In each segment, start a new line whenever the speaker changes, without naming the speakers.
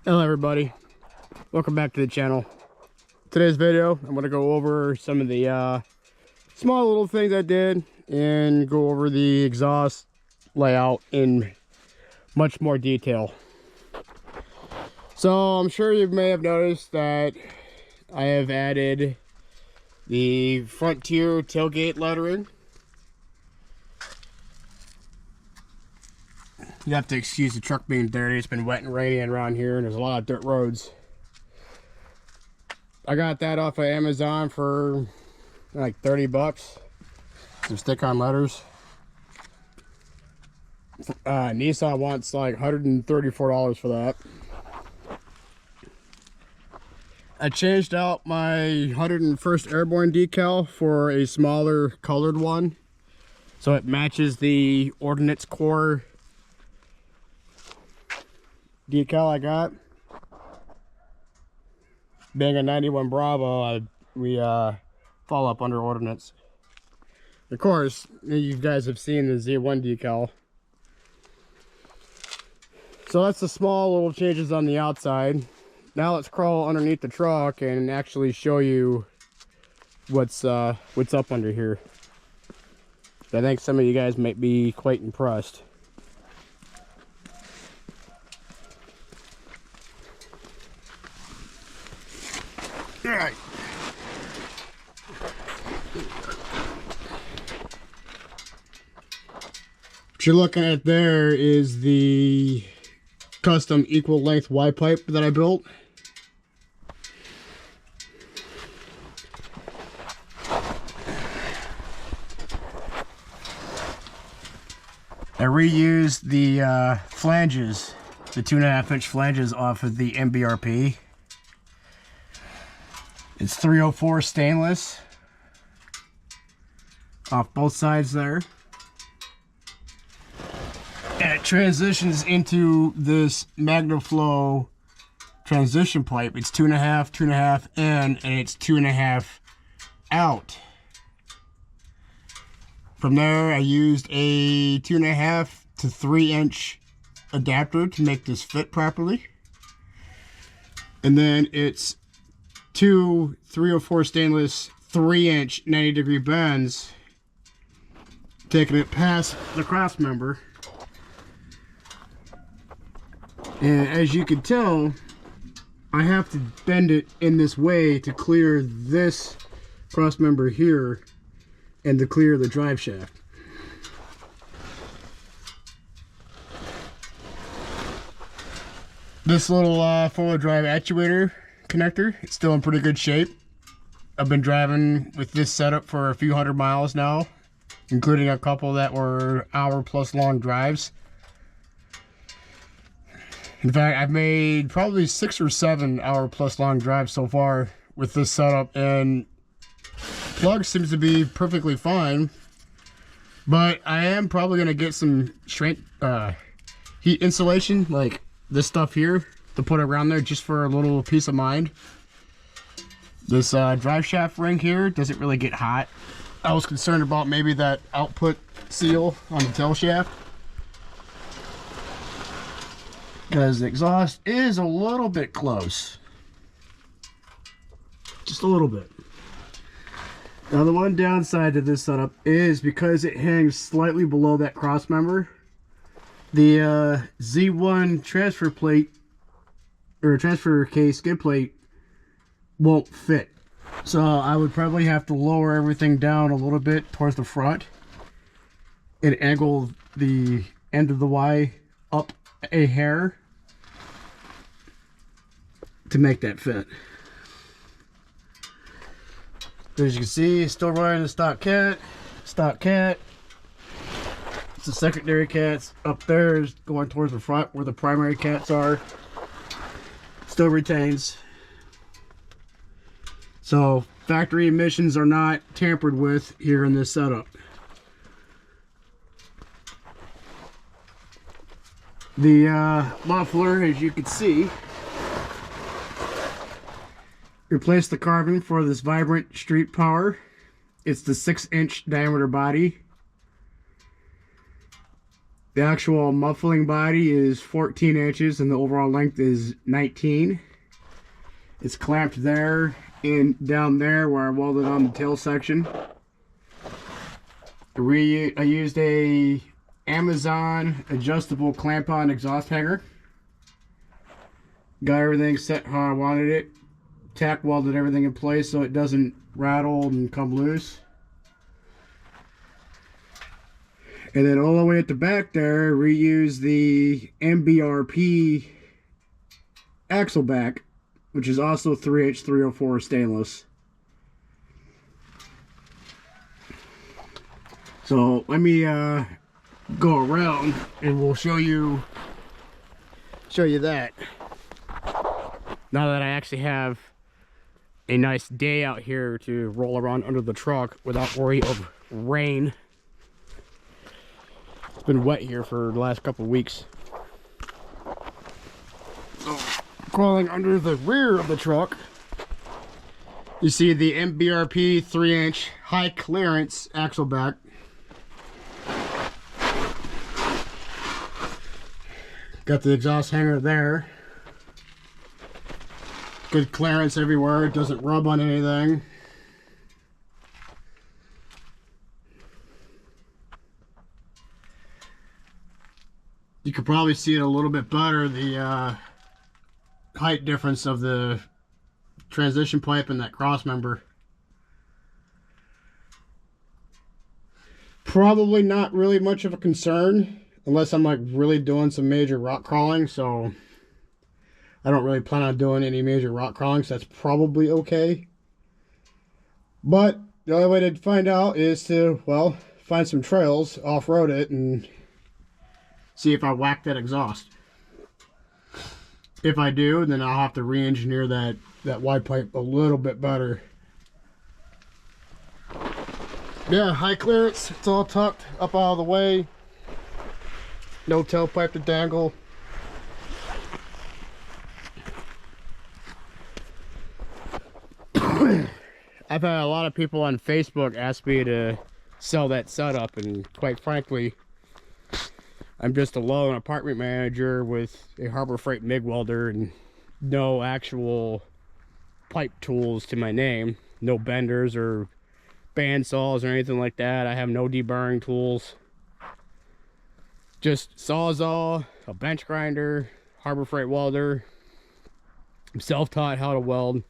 Hello everybody, welcome back to the channel. Today's video I'm going to go over some of the small little things I did and go over the exhaust layout in much more detail. So I'm sure you may have noticed that I have added the Frontier tailgate lettering. You have to excuse the truck being dirty. It's been wet and rainy around here and there's a lot of dirt roads. I got that off of Amazon for like 30 bucks. Some stick-on letters. Nissan wants like $134 for that. I changed out my 101st Airborne decal for a smaller colored one, so it matches the Ordnance Corps decal I got. Being a 91 Bravo, we fall up under ordnance. Of course, you guys have seen the Z1 decal. So that's the small little changes on the outside. Now let's crawl underneath the truck and actually show you what's up under here. I think some of you guys might be quite impressed. All right. What you're looking at there is the custom equal length Y pipe that I built. I reused the flanges, the 2.5-inch flanges off of the MBRP. It's 304 stainless off both sides there. And it transitions into this MagnaFlow transition pipe. It's 2.5, 2.5 in, and it's 2.5 out. From there, I used a 2.5 to 3-inch adapter to make this fit properly. And then it's two 304 stainless 3-inch 90-degree bends, taking it past the cross member. And as you can tell, I have to bend it in this way to clear this cross member here and to clear the drive shaft. This little four-wheel drive actuator connector, it's still in pretty good shape. I've been driving with this setup for a few hundred miles now, including a couple that were hour-plus long drives. In fact, I've made probably 6 or 7 hour-plus long drives so far with this setup, and plug seems to be perfectly fine. But I am probably going to get some heat insulation, like this stuff here, to put around there just for a little peace of mind. This drive shaft ring here doesn't really get hot. I was concerned about maybe that output seal on the tail shaft, because the exhaust is a little bit close. Just a little bit. Now the one downside to this setup is because it hangs slightly below that cross member, the Z1 transfer plate or transfer case skid plate won't fit. So I would probably have to lower everything down a little bit towards the front and angle the end of the Y up a hair to make that fit. As you can see, still running the stock cat. The secondary cats up there is going towards the front where the primary cats are. Still retains. So factory emissions are not tampered with here in this setup. The muffler, as you can see, replaced the carbon for this Vibrant Street Power. It's the 6-inch diameter body. The actual muffling body is 14 inches and the overall length is 19. It's clamped there and down there where I welded on the tail section. I used a Amazon adjustable clamp-on exhaust hanger. Got everything set how I wanted it. Tack welded everything in place so it doesn't rattle and come loose. And then all the way at the back there, reuse the MBRP axle back, which is also 3H304 stainless. So let me go around and we'll show you that. Now that I actually have a nice day out here to roll around under the truck without worry of rain. It's been wet here for the last couple of weeks. So, crawling under the rear of the truck, you see the MBRP 3-inch high clearance axle back. Got the exhaust hanger there. Good clearance everywhere, it doesn't rub on anything. You could probably see it a little bit better, the height difference of the transition pipe and that cross member. Probably not really much of a concern unless I'm like really doing some major rock crawling, so I don't really plan on doing any major rock crawling, so that's probably okay. But the only way to find out is to, well, find some trails, off-road it, and see if I whack that exhaust. If I do, then I'll have to re-engineer that wide pipe a little bit better. Yeah, high clearance, it's all tucked up out of the way. No tailpipe to dangle. I've had a lot of people on Facebook ask me to sell that setup, and quite frankly, I'm just a lone apartment manager with a Harbor Freight MIG welder and no actual pipe tools to my name. No benders or band saws or anything like that. I have no deburring tools. Just Sawzall, a bench grinder, Harbor Freight welder. I'm self-taught how to weld.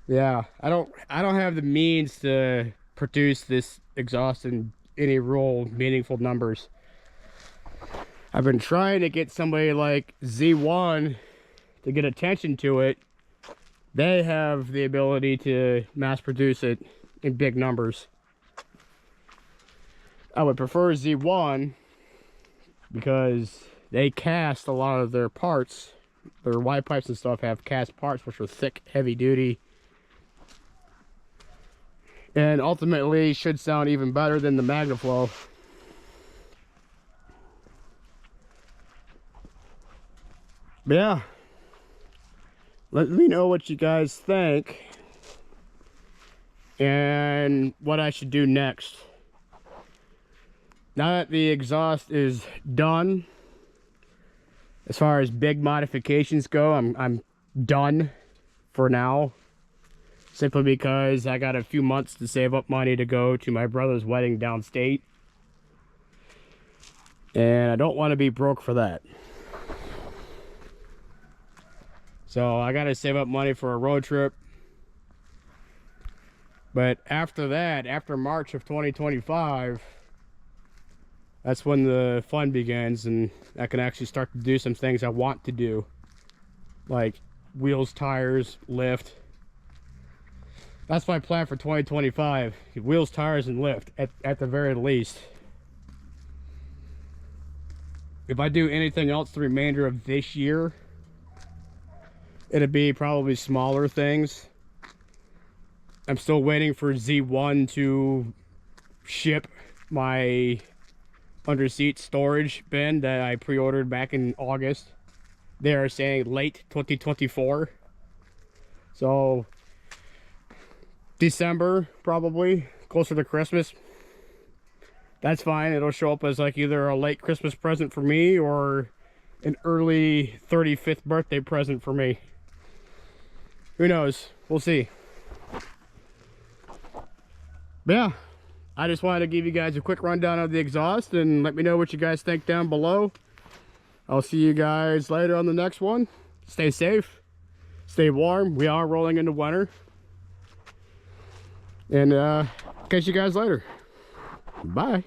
Yeah, I don't have the means to produce this exhaust in any real meaningful numbers. I've been trying to get somebody like Z1 to get attention to it. They have the ability to mass produce it in big numbers. I would prefer Z1 because they cast a lot of their parts. Their Y pipes and stuff have cast parts, which are thick, heavy duty, and ultimately should sound even better than the MagnaFlow. But yeah, let me know what you guys think and what I should do next. Now that the exhaust is done, as far as big modifications go, I'm done for now. Simply because I got a few months to save up money to go to my brother's wedding downstate. And I don't want to be broke for that. So I got to save up money for a road trip. But after that, after March of 2025, that's when the fun begins, and I can actually start to do some things I want to do. Like wheels, tires, lift. That's my plan for 2025. Wheels, tires, and lift at the very least. If I do anything else the remainder of this year, it'd be probably smaller things. I'm still waiting for Z1 to ship my under seat storage bin that I pre-ordered back in August. They are saying late 2024. So December probably closer to Christmas, that's fine. It'll show up as like either a late Christmas present for me or an early 35th birthday present for me. Who knows? We'll see. But yeah, I just wanted to give you guys a quick rundown of the exhaust and let me know what you guys think down below. I'll see you guys later on the next one. Stay safe, stay warm. We are rolling into winter. And catch you guys later. Bye.